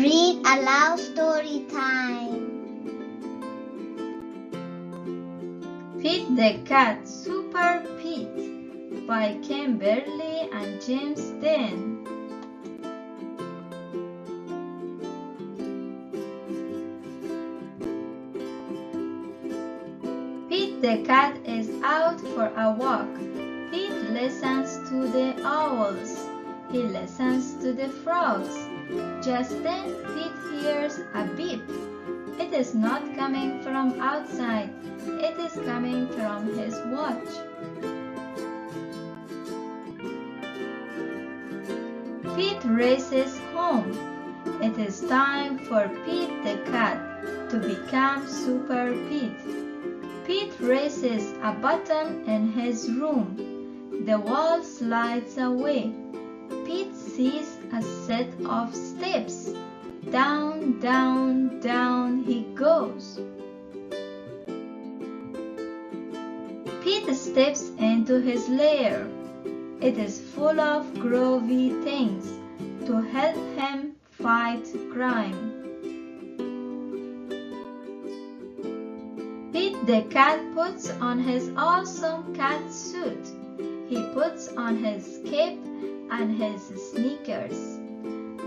Read aloud story time. Pete the Cat, Super Pete by Kimberly and James Dean. Pete the cat is out for a walk. Pete listens to the owls. He listens to the frogs. Just then Pete hears a beep. It is not coming from outside. It is coming from his watch. Pete races home. It is time for Pete the cat to become Super Pete. Pete races a button in his room. The wall slides away. Pete sees a set of steps. Down, down, down he goes. Pete steps into his lair. It is full of groovy things to help him fight crime. Pete the cat puts on his awesome cat suit. He puts on his cape and his sneakers.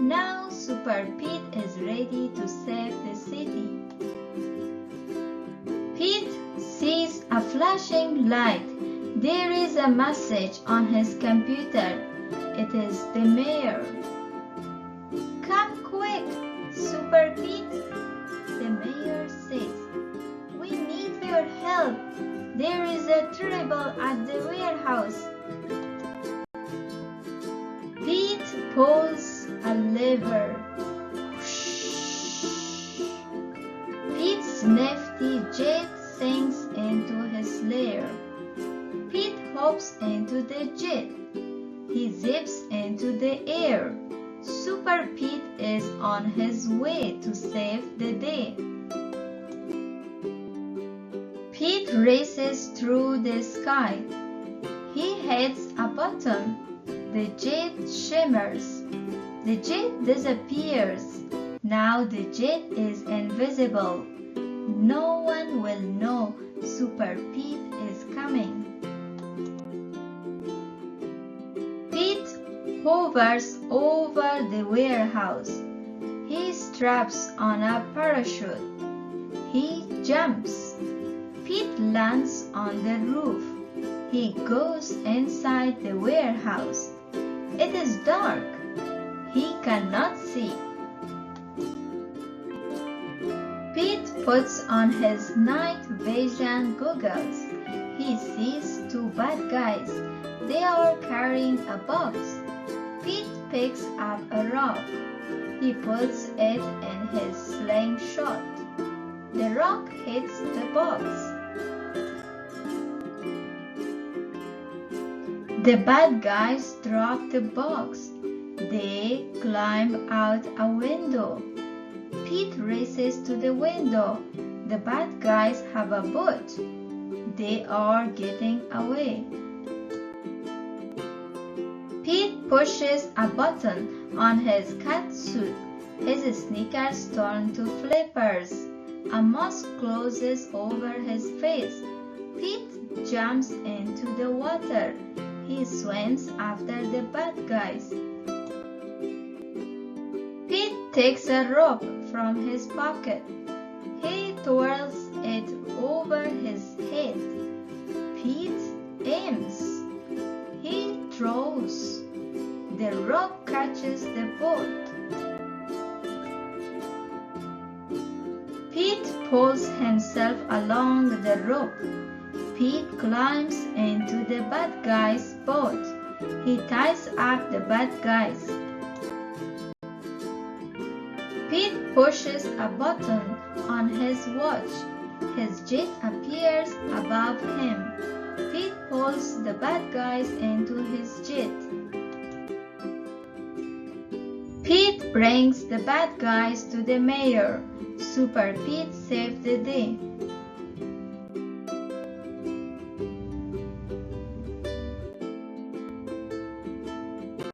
Now Super Pete is ready to save the city. Pete sees a flashing light. There is a message on his computer. It is the mayor. "Come quick, Super Pete," the mayor says. "We need your help. There is a trouble at the warehouse." Pete pulls a lever. Pete's nifty jet sinks into his lair. Pete hops into the jet. He zips into the air. Super Pete is on his way to save the day. Pete races through the sky. He hits a button. The jet shimmers. The jet disappears. Now the jet is invisible. No one will know Super Pete is coming. Pete hovers over the warehouse. He straps on a parachute. He jumps. Pete lands on the roof. He goes inside the warehouse. It is dark. He cannot see. Pete puts on his night vision goggles. He sees two bad guys. They are carrying a box. Pete picks up a rock. He puts it in his slingshot. The rock hits the box. The bad guys drop the box. They climb out a window. Pete races to the window. The bad guys have a boat. They are getting away. Pete pushes a button on his cat suit. His sneakers turn to flippers. A mask closes over his face. Pete jumps into the water. He swims after the bad guys. Pete takes a rope from his pocket. He twirls it over his head. Pete aims. He throws. The rope catches the boat. Pete pulls himself along the rope. Pete climbs into the bad guy's boat. He ties up the bad guys. Pete pushes a button on his watch. His jet appears above him. Pete pulls the bad guys into his jet. Pete brings the bad guys to the mayor. Super Pete saved the day.